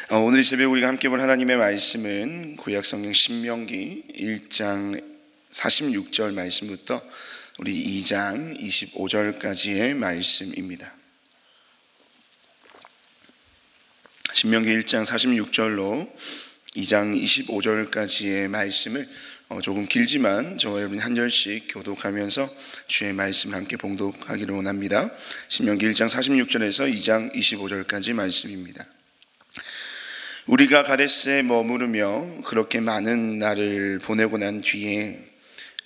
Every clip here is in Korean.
오늘 이 새벽 우리가 함께 볼 하나님의 말씀은 구약성경 신명기 1장 46절 말씀부터 우리 2장 25절까지의 말씀입니다. 신명기 1장 46절로 2장 25절까지의 말씀을 조금 길지만 저와 여러분이 한 절씩 교독하면서 주의 말씀을 함께 봉독하기를 원합니다. 신명기 1장 46절에서 2장 25절까지 말씀입니다. 우리가 가데스에 머무르며 그렇게 많은 날을 보내고 난 뒤에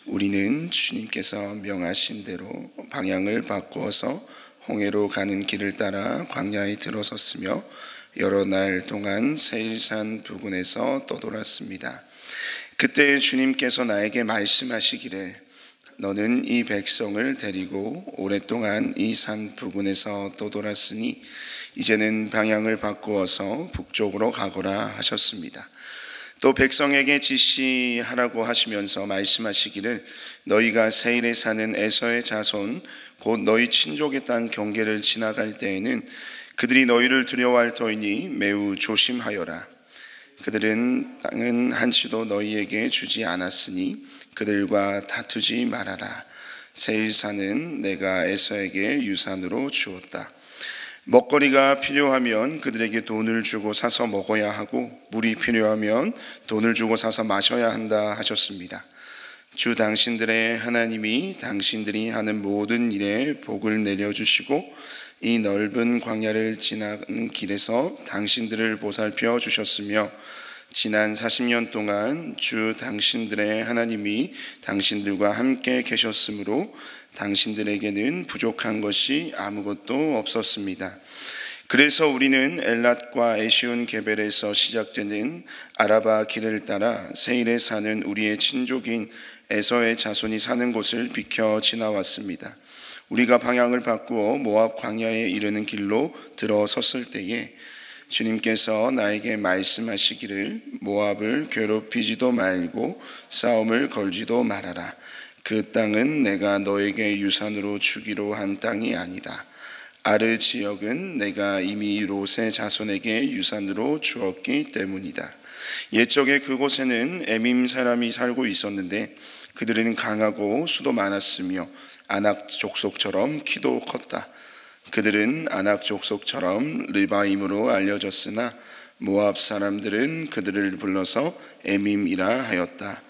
우리는 주님께서 명하신 대로 방향을 바꾸어서 홍해로 가는 길을 따라 광야에 들어섰으며 여러 날 동안 세일산 부근에서 떠돌았습니다. 그때 주님께서 나에게 말씀하시기를 너는 이 백성을 데리고 오랫동안 이 산 부근에서 떠돌았으니 이제는 방향을 바꾸어서 북쪽으로 가거라 하셨습니다. 또 백성에게 지시하라고 하시면서 말씀하시기를 너희가 세일에 사는 에서의 자손 곧 너희 친족의 땅 경계를 지나갈 때에는 그들이 너희를 두려워할 터이니 매우 조심하여라. 그들은 땅은 한치도 너희에게 주지 않았으니 그들과 다투지 말아라. 세일산은 내가 에서에게 유산으로 주었다. 먹거리가 필요하면 그들에게 돈을 주고 사서 먹어야 하고 물이 필요하면 돈을 주고 사서 마셔야 한다 하셨습니다. 주 당신들의 하나님이 당신들이 하는 모든 일에 복을 내려주시고 이 넓은 광야를 지나는 길에서 당신들을 보살펴 주셨으며 지난 40년 동안 주 당신들의 하나님이 당신들과 함께 계셨으므로 당신들에게는 부족한 것이 아무것도 없었습니다. 그래서 우리는 엘랏과 에시온 게벨에서 시작되는 아라바 길을 따라 세일에 사는 우리의 친족인 에서의 자손이 사는 곳을 비켜 지나왔습니다. 우리가 방향을 바꾸어 모압 광야에 이르는 길로 들어섰을 때에 주님께서 나에게 말씀하시기를 모압을 괴롭히지도 말고 싸움을 걸지도 말아라. 그 땅은 내가 너에게 유산으로 주기로 한 땅이 아니다. 아르 지역은 내가 이미 롯의 자손에게 유산으로 주었기 때문이다. 옛적에 그곳에는 에밈 사람이 살고 있었는데 그들은 강하고 수도 많았으며 아낙 족속처럼 키도 컸다. 그들은 아낙 족속처럼 르바임으로 알려졌으나 모압 사람들은 그들을 불러서 에밈이라 하였다.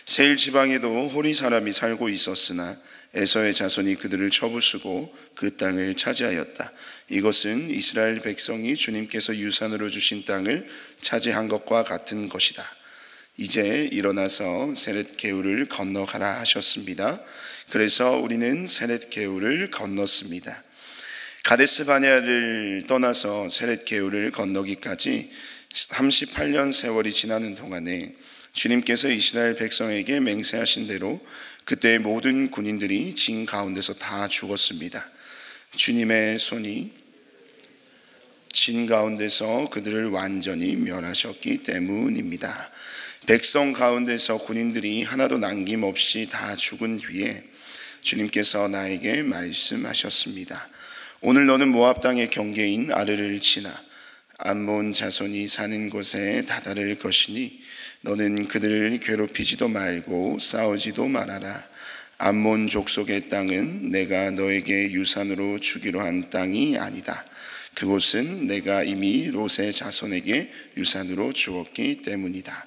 세일 지방에도 호리 사람이 살고 있었으나 에서의 자손이 그들을 쳐부수고 그 땅을 차지하였다. 이것은 이스라엘 백성이 주님께서 유산으로 주신 땅을 차지한 것과 같은 것이다. 이제 일어나서 세렛 게울을 건너가라 하셨습니다. 그래서 우리는 세렛 게울을 건넜습니다. 가데스 바네아를 떠나서 세렛 게울을 건너기까지 38년 세월이 지나는 동안에 주님께서 이스라엘 백성에게 맹세하신 대로 그때 모든 군인들이 진 가운데서 다 죽었습니다. 주님의 손이 진 가운데서 그들을 완전히 멸하셨기 때문입니다. 백성 가운데서 군인들이 하나도 남김없이 다 죽은 뒤에 주님께서 나에게 말씀하셨습니다. 오늘 너는 모압 땅의 경계인 아르를 지나 암몬 자손이 사는 곳에 다다를 것이니 너는 그들을 괴롭히지도 말고 싸우지도 말아라. 암몬 족속의 땅은 내가 너에게 유산으로 주기로 한 땅이 아니다. 그곳은 내가 이미 롯의 자손에게 유산으로 주었기 때문이다.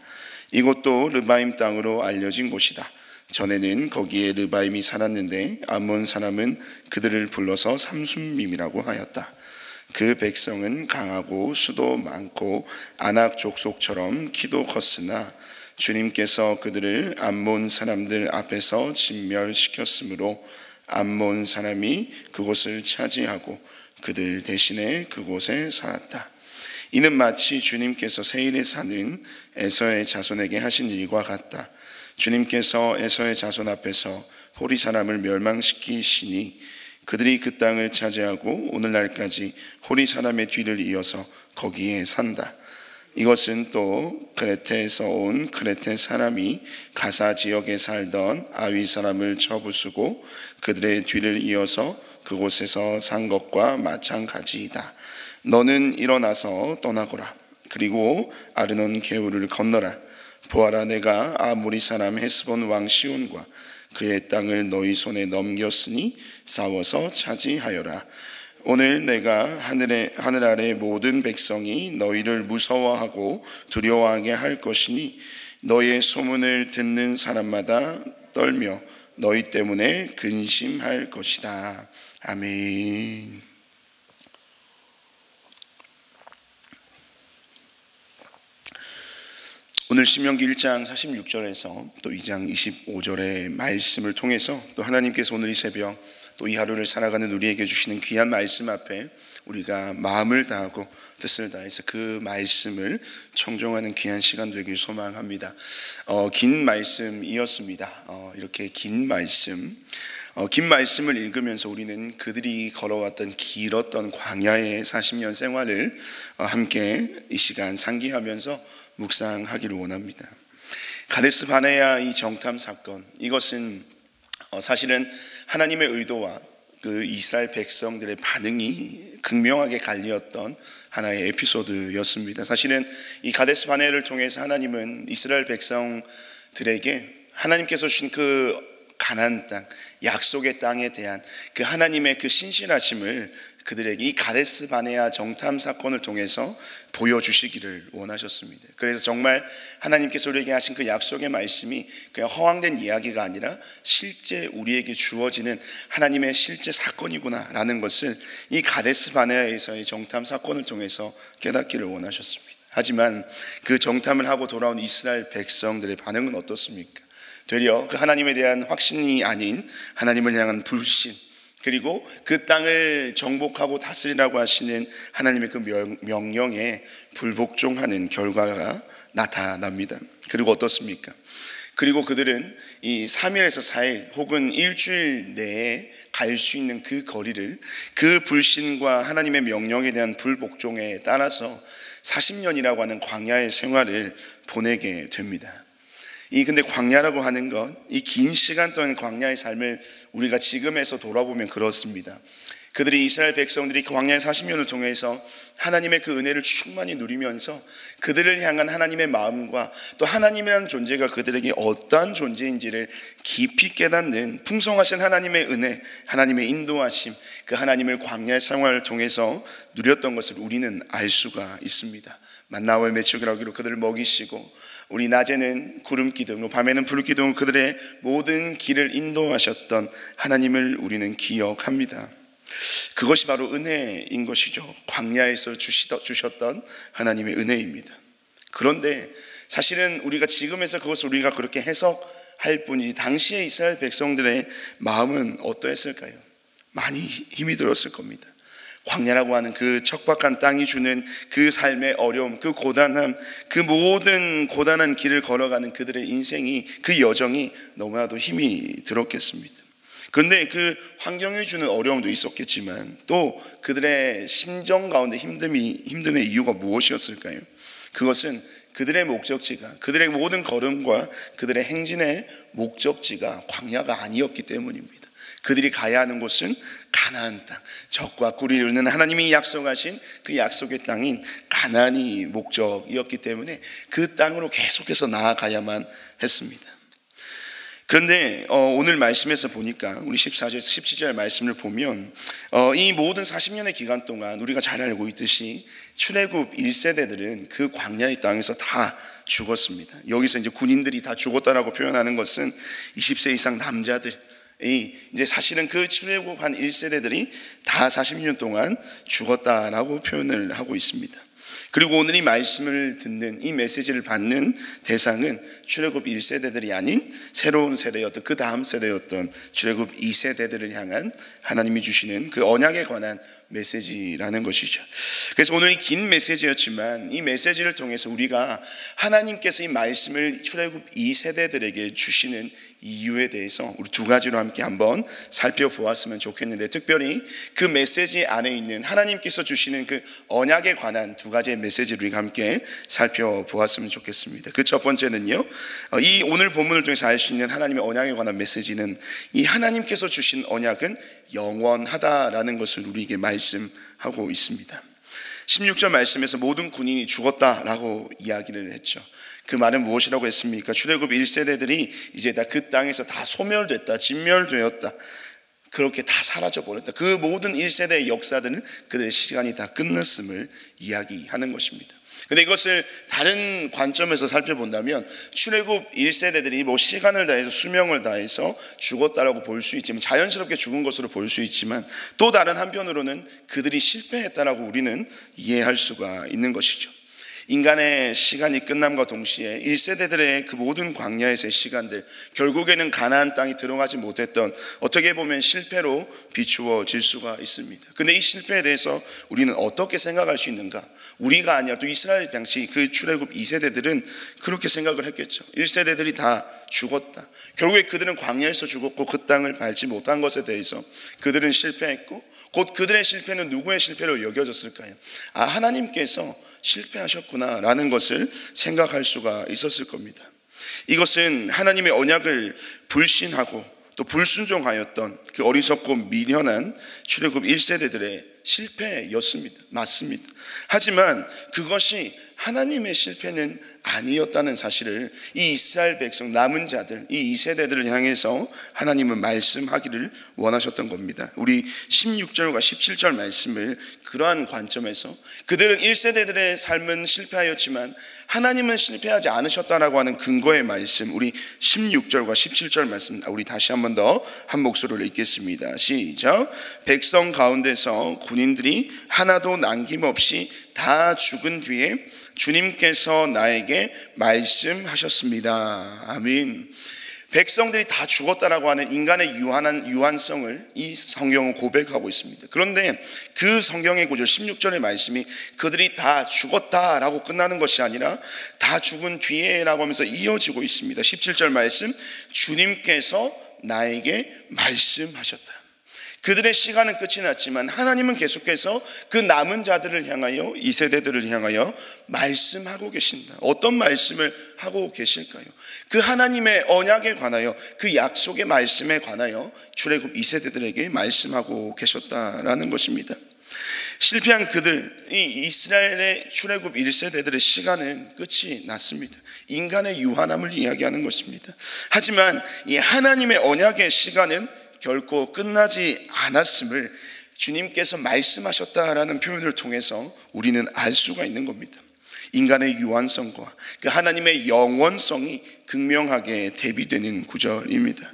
이곳도 르바임 땅으로 알려진 곳이다. 전에는 거기에 르바임이 살았는데 암몬 사람은 그들을 불러서 삼순밈이라고 하였다. 그 백성은 강하고 수도 많고 아낙 족속처럼 키도 컸으나 주님께서 그들을 암몬 사람들 앞에서 진멸시켰으므로 암몬 사람이 그곳을 차지하고 그들 대신에 그곳에 살았다. 이는 마치 주님께서 세일에 사는 에서의 자손에게 하신 일과 같다. 주님께서 에서의 자손 앞에서 호리 사람을 멸망시키시니 그들이 그 땅을 차지하고 오늘날까지 호리 사람의 뒤를 이어서 거기에 산다. 이것은 또 크레테에서 온 크레테 사람이 가사 지역에 살던 아위 사람을 쳐부수고 그들의 뒤를 이어서 그곳에서 산 것과 마찬가지이다. 너는 일어나서 떠나거라. 그리고 아르논 개울을 건너라. 보아라, 내가 아모리 사람 헤스본 왕 시온과 그의 땅을 너희 손에 넘겼으니 싸워서 차지하여라. 오늘 내가 하늘 아래 모든 백성이 너희를 무서워하고 두려워하게 할 것이니 너희의 소문을 듣는 사람마다 떨며 너희 때문에 근심할 것이다. 아멘. 오늘 신명기 1장 46절에서 또 2장 25절의 말씀을 통해서 또 하나님께서 오늘 이 새벽 또 이 하루를 살아가는 우리에게 주시는 귀한 말씀 앞에 우리가 마음을 다하고 뜻을 다해서 그 말씀을 청종하는 귀한 시간 되길 소망합니다. 긴 말씀이었습니다. 이렇게 긴 말씀을 읽으면서 우리는 그들이 걸어왔던 길었던 광야의 40년 생활을 함께 이 시간 상기하면서 묵상하기를 원합니다. 가데스 바네아 이 정탐 사건, 이것은 사실은 하나님의 의도와 그 이스라엘 백성들의 반응이 극명하게 갈리었던 하나의 에피소드였습니다. 사실은 이 가데스 바네아를 통해서 하나님은 이스라엘 백성들에게 하나님께서 주신 그 가나안 땅, 약속의 땅에 대한 그 하나님의 그 신실하심을 그들에게 이 가데스 바네아 정탐 사건을 통해서 보여주시기를 원하셨습니다. 그래서 정말 하나님께서 우리에게 하신 그 약속의 말씀이 그냥 허황된 이야기가 아니라 실제 우리에게 주어지는 하나님의 실제 사건이구나 라는 것을 이 가데스 바네아에서의 정탐 사건을 통해서 깨닫기를 원하셨습니다. 하지만 그 정탐을 하고 돌아온 이스라엘 백성들의 반응은 어떻습니까? 되려 그 하나님에 대한 확신이 아닌 하나님을 향한 불신, 그리고 그 땅을 정복하고 다스리라고 하시는 하나님의 그 명령에 불복종하는 결과가 나타납니다. 그리고 어떻습니까? 그리고 그들은 이 3일에서 4일 혹은 일주일 내에 갈 수 있는 그 거리를 그 불신과 하나님의 명령에 대한 불복종에 따라서 40년이라고 하는 광야의 생활을 보내게 됩니다. 근데 광야라고 하는 것, 이 긴 시간 동안 광야의 삶을 우리가 지금에서 돌아보면 그렇습니다. 그들이 이스라엘 백성들이 그 광야의 40년을 통해서 하나님의 그 은혜를 충만히 누리면서 그들을 향한 하나님의 마음과 또 하나님이라는 존재가 그들에게 어떠한 존재인지를 깊이 깨닫는 풍성하신 하나님의 은혜, 하나님의 인도하심, 그 하나님을 광야의 생활을 통해서 누렸던 것을 우리는 알 수가 있습니다. 만나와 메추기라기로 그들을 먹이시고 우리 낮에는 구름 기둥으로 밤에는 불 기둥으로 그들의 모든 길을 인도하셨던 하나님을 우리는 기억합니다. 그것이 바로 은혜인 것이죠. 광야에서 주셨던 하나님의 은혜입니다. 그런데 사실은 우리가 지금에서 그것을 우리가 그렇게 해석할 뿐이지 당시의 이스라엘 백성들의 마음은 어떠했을까요? 많이 힘이 들었을 겁니다. 광야라고 하는 그 척박한 땅이 주는 그 삶의 어려움, 그 고단함, 그 모든 고단한 길을 걸어가는 그들의 인생이, 그 여정이 너무나도 힘이 들었겠습니다. 그런데 그 환경이 주는 어려움도 있었겠지만 또 그들의 심정 가운데 힘듦의 이유가 무엇이었을까요? 그것은 그들의 목적지가, 그들의 모든 걸음과 그들의 행진의 목적지가 광야가 아니었기 때문입니다. 그들이 가야 하는 곳은 가나안 땅, 젖과 꿀이 흐르는 하나님이 약속하신 그 약속의 땅인 가나안이 목적이었기 때문에 그 땅으로 계속해서 나아가야만 했습니다. 그런데 오늘 말씀에서 보니까 우리 14절에서 17절 말씀을 보면 이 모든 40년의 기간 동안 우리가 잘 알고 있듯이 출애굽 1세대들은 그 광야의 땅에서 다 죽었습니다. 여기서 이제 군인들이 다 죽었다라고 표현하는 것은 20세 이상 남자들, 이제 사실은 그 출애굽한 1세대들이 다 40년 동안 죽었다라고 표현을 하고 있습니다. 그리고 오늘 이 말씀을 듣는, 이 메시지를 받는 대상은 출애굽 1세대들이 아닌 새로운 세대였던, 그 다음 세대였던 출애굽 2세대들을 향한 하나님이 주시는 그 언약에 관한 메시지라는 것이죠. 그래서 오늘 이 긴 메시지였지만 이 메시지를 통해서 우리가 하나님께서 이 말씀을 출애굽 2세대들에게 주시는 이유에 대해서 우리 두 가지로 함께 한번 살펴보았으면 좋겠는데, 특별히 그 메시지 안에 있는 하나님께서 주시는 그 언약에 관한 두 가지의 메시지를 우리가 함께 살펴보았으면 좋겠습니다. 그 첫 번째는요, 이 오늘 본문을 통해서 알 수 있는 하나님의 언약에 관한 메시지는 이 하나님께서 주신 언약은 영원하다라는 것을 우리에게 말씀하고 있습니다. 16절 말씀에서 모든 군인이 죽었다라고 이야기를 했죠. 그 말은 무엇이라고 했습니까? 출애굽 1세대들이 이제 다 그 땅에서 다 소멸됐다, 진멸되었다, 그렇게 다 사라져버렸다. 그 모든 1세대의 역사들은 그들의 시간이 다 끝났음을 이야기하는 것입니다. 근데 이것을 다른 관점에서 살펴본다면 출애굽 1세대들이 뭐 시간을 다해서 수명을 다해서 죽었다라고 볼 수 있지만, 자연스럽게 죽은 것으로 볼 수 있지만, 또 다른 한편으로는 그들이 실패했다라고 우리는 이해할 수가 있는 것이죠. 인간의 시간이 끝남과 동시에 1세대들의 그 모든 광야에서의 시간들, 결국에는 가나안 땅에 들어가지 못했던, 어떻게 보면 실패로 비추어질 수가 있습니다. 근데 이 실패에 대해서 우리는 어떻게 생각할 수 있는가? 우리가 아니라 또 이스라엘 당시 그 출애굽 2세대들은 그렇게 생각을 했겠죠. 1세대들이 다 죽었다, 결국에 그들은 광야에서 죽었고 그 땅을 밟지 못한 것에 대해서 그들은 실패했고, 곧 그들의 실패는 누구의 실패로 여겨졌을까요? 하나님께서 실패하셨구나라는 것을 생각할 수가 있었을 겁니다. 이것은 하나님의 언약을 불신하고 또 불순종하였던 그 어리석고 미련한 출애굽 1세대들의 실패였습니다. 맞습니다. 하지만 그것이 하나님의 실패는 아니었다는 사실을 이 이스라엘 백성, 남은 자들, 이 2세대들을 향해서 하나님은 말씀하기를 원하셨던 겁니다. 우리 16절과 17절 말씀을 그러한 관점에서, 그들은 1세대들의 삶은 실패하였지만 하나님은 실패하지 않으셨다라고 하는 근거의 말씀, 우리 16절과 17절 말씀 우리 다시 한 번 더 한 목소리로 읽겠습니다. 시작. 백성 가운데서 군인들이 하나도 남김없이 다 죽은 뒤에 주님께서 나에게 말씀하셨습니다. 아멘. 백성들이 다 죽었다라고 하는 인간의 유한성을 이 성경은 고백하고 있습니다. 그런데 그 성경의 구절 16절의 말씀이 그들이 다 죽었다라고 끝나는 것이 아니라 다 죽은 뒤에라고 하면서 이어지고 있습니다. 17절 말씀, 주님께서 나에게 말씀하셨다. 그들의 시간은 끝이 났지만 하나님은 계속해서 그 남은 자들을 향하여, 이 세대들을 향하여 말씀하고 계신다. 어떤 말씀을 하고 계실까요? 그 하나님의 언약에 관하여, 그 약속의 말씀에 관하여 출애굽 2세대들에게 말씀하고 계셨다라는 것입니다. 실패한 그들, 이 이스라엘의 출애굽 1세대들의 시간은 끝이 났습니다. 인간의 유한함을 이야기하는 것입니다. 하지만 이 하나님의 언약의 시간은 결코 끝나지 않았음을 주님께서 말씀하셨다라는 표현을 통해서 우리는 알 수가 있는 겁니다. 인간의 유한성과 그 하나님의 영원성이 극명하게 대비되는 구절입니다.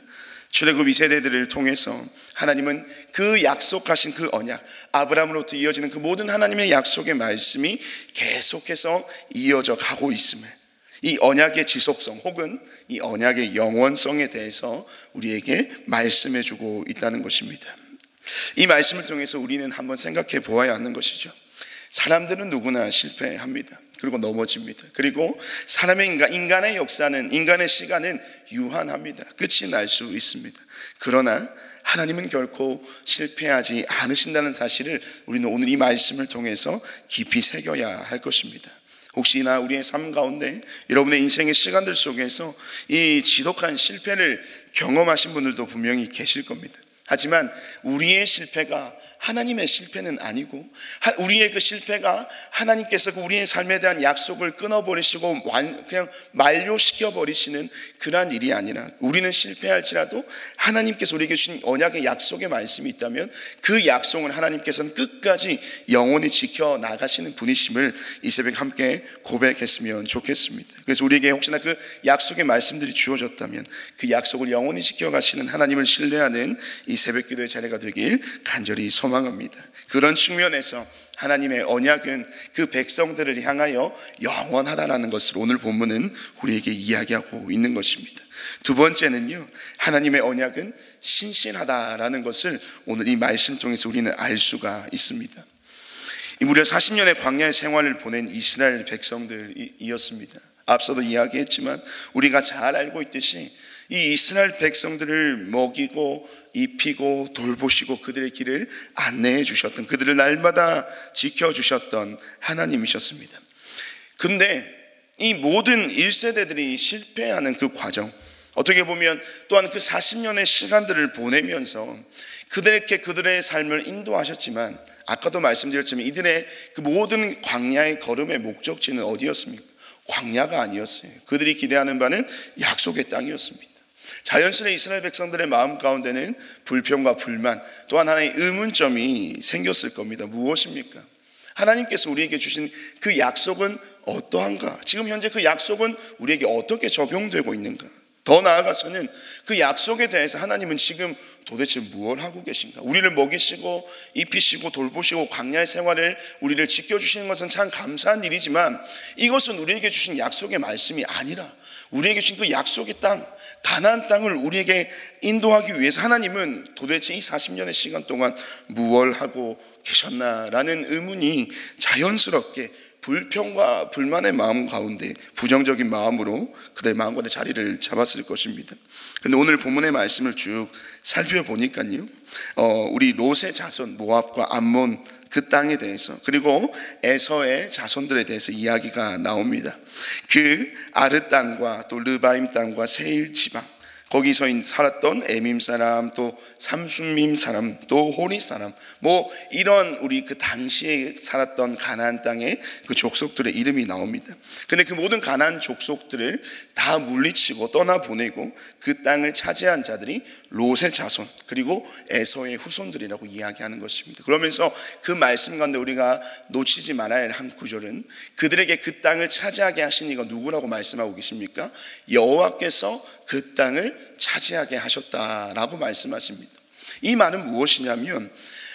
출애굽 2세대들을 통해서 하나님은 그 약속하신 그 언약, 아브라함으로부터 이어지는 그 모든 하나님의 약속의 말씀이 계속해서 이어져 가고 있음을, 이 언약의 지속성 혹은 이 언약의 영원성에 대해서 우리에게 말씀해 주고 있다는 것입니다. 이 말씀을 통해서 우리는 한번 생각해 보아야 하는 것이죠. 사람들은 누구나 실패합니다. 그리고 넘어집니다. 그리고 인간의 역사는, 인간의 시간은 유한합니다. 끝이 날 수 있습니다. 그러나 하나님은 결코 실패하지 않으신다는 사실을 우리는 오늘 이 말씀을 통해서 깊이 새겨야 할 것입니다. 혹시나 우리의 삶 가운데, 여러분의 인생의 시간들 속에서 이 지독한 실패를 경험하신 분들도 분명히 계실 겁니다. 하지만 우리의 실패가 하나님의 실패는 아니고, 우리의 그 실패가 하나님께서 우리의 삶에 대한 약속을 끊어버리시고 그냥 만료시켜버리시는 그러한 일이 아니라, 우리는 실패할지라도 하나님께서 우리에게 주신 언약의 약속의 말씀이 있다면 그 약속은 하나님께서는 끝까지 영원히 지켜나가시는 분이심을 이 새벽 함께 고백했으면 좋겠습니다. 그래서 우리에게 혹시나 그 약속의 말씀들이 주어졌다면 그 약속을 영원히 지켜가시는 하나님을 신뢰하는 이 새벽 기도의 자리가 되길 간절히 소망합니다. 그런 측면에서 하나님의 언약은 그 백성들을 향하여 영원하다라는 것을 오늘 본문은 우리에게 이야기하고 있는 것입니다. 두 번째는요, 하나님의 언약은 신실하다라는 것을 오늘 이 말씀 통해서 우리는 알 수가 있습니다. 무려 40년의 광야의 생활을 보낸 이스라엘 백성들이었습니다. 앞서도 이야기했지만 우리가 잘 알고 있듯이 이 이스라엘 백성들을 먹이고 입히고 돌보시고 그들의 길을 안내해 주셨던, 그들을 날마다 지켜주셨던 하나님이셨습니다. 근데 이 모든 1세대들이 실패하는 그 과정, 어떻게 보면 또한 그 40년의 시간들을 보내면서 그들에게 그들의 삶을 인도하셨지만 아까도 말씀드렸지만 이들의 그 모든 광야의 걸음의 목적지는 어디였습니까? 광야가 아니었어요. 그들이 기대하는 바는 약속의 땅이었습니다. 자연스레 이스라엘 백성들의 마음 가운데는 불평과 불만, 또한 하나의 의문점이 생겼을 겁니다. 무엇입니까? 하나님께서 우리에게 주신 그 약속은 어떠한가? 지금 현재 그 약속은 우리에게 어떻게 적용되고 있는가? 더 나아가서는 그 약속에 대해서 하나님은 지금 도대체 무엇을 하고 계신가? 우리를 먹이시고 입히시고 돌보시고 광야의 생활을 우리를 지켜주시는 것은 참 감사한 일이지만 이것은 우리에게 주신 약속의 말씀이 아니라 우리에게 주신 그 약속의 땅, 가나안 땅을 우리에게 인도하기 위해서 하나님은 도대체 이 40년의 시간 동안 무엇을 하고 계셨나라는 의문이 자연스럽게 불평과 불만의 마음 가운데 부정적인 마음으로 그들의 마음 가운데 자리를 잡았을 것입니다. 그런데 오늘 본문의 말씀을 쭉 살펴보니까요, 우리 롯의 자손 모압과 암몬 그 땅에 대해서, 그리고 에서의 자손들에 대해서 이야기가 나옵니다. 그 아르 땅과 또 르바임 땅과 세일 지방, 거기서 살았던 에밈 사람, 또 삼순밈 사람, 또 호리 사람, 뭐 이런 우리 그 당시에 살았던 가나안 땅의 그 족속들의 이름이 나옵니다. 근데 그 모든 가나안 족속들을 다 물리치고 떠나보내고 그 땅을 차지한 자들이 롯의 자손, 그리고 에서의 후손들이라고 이야기하는 것입니다. 그러면서 그 말씀 가운데 우리가 놓치지 말아야 할 한 구절은 그들에게 그 땅을 차지하게 하신 이가 누구라고 말씀하고 계십니까? 여호와께서 그 땅을 차지하게 하셨다라고 말씀하십니다. 이 말은 무엇이냐면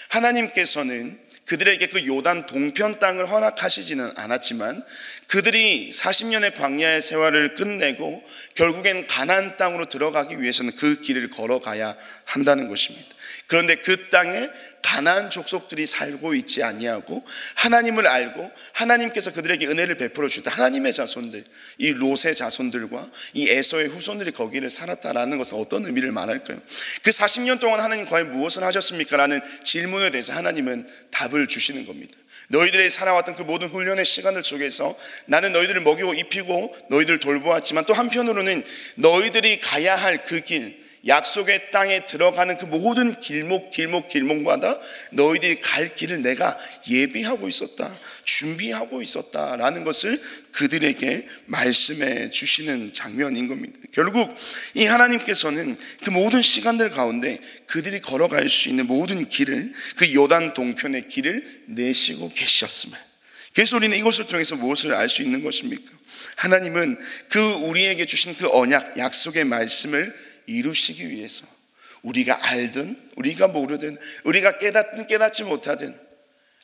하나님께서는 그들에게 그 요단 동편 땅을 허락하시지는 않았지만 그들이 40년의 광야의 생활을 끝내고 결국엔 가나안 땅으로 들어가기 위해서는 그 길을 걸어가야 한다는 것입니다. 그런데 그 땅에 가나안 족속들이 살고 있지 아니하고 하나님을 알고 하나님께서 그들에게 은혜를 베풀어 주다 하나님의 자손들, 이 롯의 자손들과 이 에서의 후손들이 거기를 살았다라는 것은 어떤 의미를 말할까요? 그 40년 동안 하나님 과연 무엇을 하셨습니까? 라는 질문에 대해서 하나님은 답을 주시는 겁니다. 너희들이 살아왔던 그 모든 훈련의 시간들 속에서 나는 너희들을 먹이고 입히고 너희들을 돌보았지만 또 한편으로는 너희들이 가야 할 그 길, 약속의 땅에 들어가는 그 모든 길목마다 너희들이 갈 길을 내가 예비하고 있었다, 준비하고 있었다라는 것을 그들에게 말씀해 주시는 장면인 겁니다. 결국 이 하나님께서는 그 모든 시간들 가운데 그들이 걸어갈 수 있는 모든 길을, 그 요단 동편의 길을 내시고 계셨음을, 그래서 우리는 이것을 통해서 무엇을 알 수 있는 것입니까? 하나님은 그 우리에게 주신 그 언약, 약속의 말씀을 이루시기 위해서 우리가 알든 우리가 모르든 우리가 깨닫든 깨닫지 못하든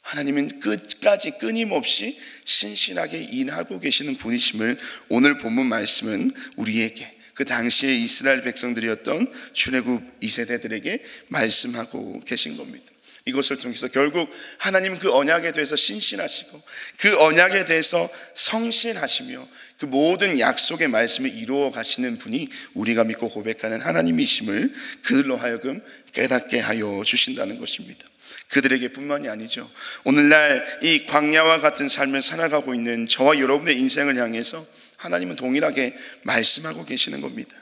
하나님은 끝까지 끊임없이 신실하게 일하고 계시는 분이심을 오늘 본문 말씀은 우리에게, 그 당시에 이스라엘 백성들이었던 출애굽 2세대들에게 말씀하고 계신 겁니다. 이것을 통해서 결국 하나님은 그 언약에 대해서 신실하시고 그 언약에 대해서 성실하시며 그 모든 약속의 말씀을 이루어 가시는 분이 우리가 믿고 고백하는 하나님이심을 그들로 하여금 깨닫게 하여 주신다는 것입니다. 그들에게 뿐만이 아니죠. 오늘날 이 광야와 같은 삶을 살아가고 있는 저와 여러분의 인생을 향해서 하나님은 동일하게 말씀하고 계시는 겁니다.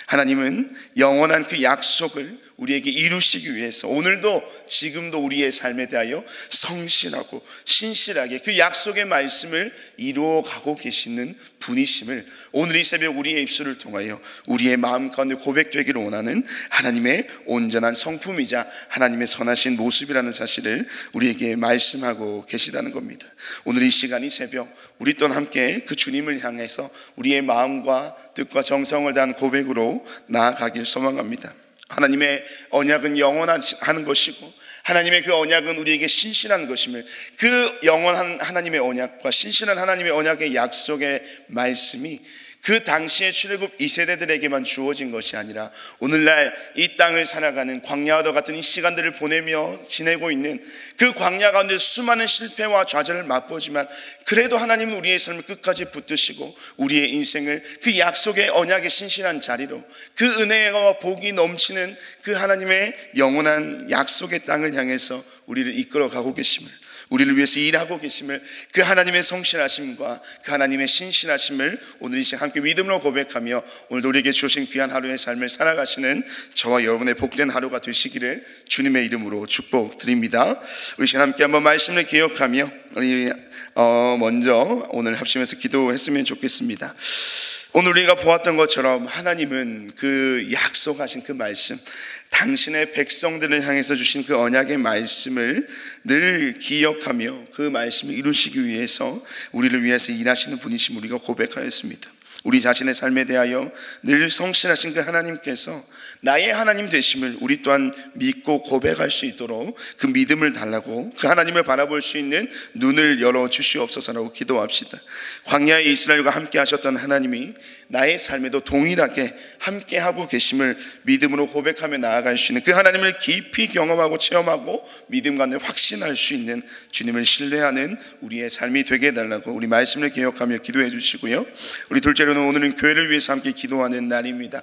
하나님은 영원한 그 약속을 우리에게 이루시기 위해서 오늘도 지금도 우리의 삶에 대하여 성실하고 신실하게 그 약속의 말씀을 이루어가고 계시는 분이심을 오늘 이 새벽 우리의 입술을 통하여 우리의 마음 가운데 고백되기를 원하는 하나님의 온전한 성품이자 하나님의 선하신 모습이라는 사실을 우리에게 말씀하고 계시다는 겁니다. 오늘 이 시간 이 새벽 우리 또한 함께 그 주님을 향해서 우리의 마음과 뜻과 정성을 다한 고백으로 나아가길 소망합니다. 하나님의 언약은 영원한 것이고 하나님의 그 언약은 우리에게 신실한 것임을, 그 영원한 하나님의 언약과 신실한 하나님의 언약의 약속의 말씀이 그 당시의 출애굽 2세대들에게만 주어진 것이 아니라 오늘날 이 땅을 살아가는 광야와 같은 이 시간들을 보내며 지내고 있는 그 광야 가운데 수많은 실패와 좌절을 맛보지만 그래도 하나님은 우리의 삶을 끝까지 붙드시고 우리의 인생을 그 약속의 언약의 신실한 자리로, 그 은혜와 복이 넘치는 그 하나님의 영원한 약속의 땅을 향해서 우리를 이끌어 가고 계심을 우리를 위해서 일하고 계심을, 그 하나님의 성실하심과 그 하나님의 신실하심을 오늘 이 시간 함께 믿음으로 고백하며 오늘도 우리에게 주신 귀한 하루의 삶을 살아가시는 저와 여러분의 복된 하루가 되시기를 주님의 이름으로 축복드립니다. 우리 시간 함께 한번 말씀을 기억하며 우리 먼저 오늘 합심해서 기도했으면 좋겠습니다. 오늘 우리가 보았던 것처럼 하나님은 그 약속하신 그 말씀, 당신의 백성들을 향해서 주신 그 언약의 말씀을 늘 기억하며 그 말씀을 이루시기 위해서 우리를 위해서 일하시는 분이심 우리가 고백하였습니다. 우리 자신의 삶에 대하여 늘 성실하신 그 하나님께서 나의 하나님 되심을 우리 또한 믿고 고백할 수 있도록 그 믿음을 달라고, 그 하나님을 바라볼 수 있는 눈을 열어 주시옵소서라고 기도합시다. 광야의 이스라엘과 함께 하셨던 하나님이 나의 삶에도 동일하게 함께하고 계심을 믿음으로 고백하며 나아갈 수 있는, 그 하나님을 깊이 경험하고 체험하고 믿음 가운데 확신할 수 있는, 주님을 신뢰하는 우리의 삶이 되게 해달라고 우리 말씀을 기억하며 기도해 주시고요. 우리 둘째로는 오늘은 교회를 위해서 함께 기도하는 날입니다.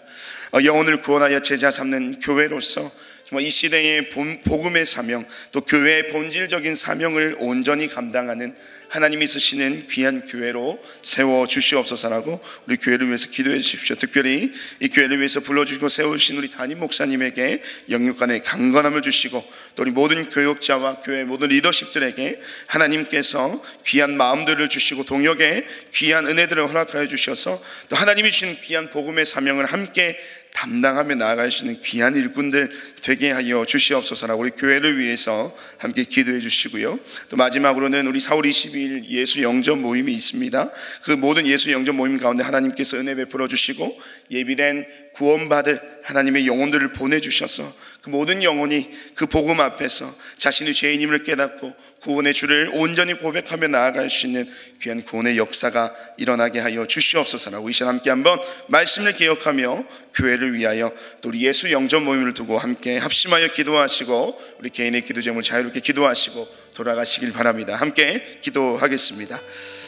영혼을 구원하여 제자 삼는 교회로서 정말 이 시대의 복음의 사명, 또 교회의 본질적인 사명을 온전히 감당하는 하나님이 쓰시는 귀한 교회로 세워 주시옵소서라고 우리 교회를 위해서 기도해 주십시오. 특별히 이 교회를 위해서 불러주시고 세우신 우리 담임 목사님에게 영육 간의 강건함을 주시고, 또 우리 모든 교역자와 교회 모든 리더십들에게 하나님께서 귀한 마음들을 주시고 동역의 귀한 은혜들을 허락하여 주셔서 또 하나님이 주신 귀한 복음의 사명을 함께 담당하며 나아갈 수 있는 귀한 일꾼들 되게 하여 주시옵소서라고 우리 교회를 위해서 함께 기도해 주시고요. 또 마지막으로는 우리 4월 22일 예수 영접 모임이 있습니다. 그 모든 예수 영접 모임 가운데 하나님께서 은혜 베풀어 주시고 예비된 구원받을 하나님의 영혼들을 보내주셔서 그 모든 영혼이 그 복음 앞에서 자신의 죄인임을 깨닫고 구원의 주를 온전히 고백하며 나아갈 수 있는 귀한 구원의 역사가 일어나게 하여 주시옵소서라고 이 시간 함께 한번 말씀을 기억하며 교회를 위하여 또 우리 예수 영접 모임을 두고 함께 합심하여 기도하시고 우리 개인의 기도 제목을 자유롭게 기도하시고 돌아가시길 바랍니다. 함께 기도하겠습니다.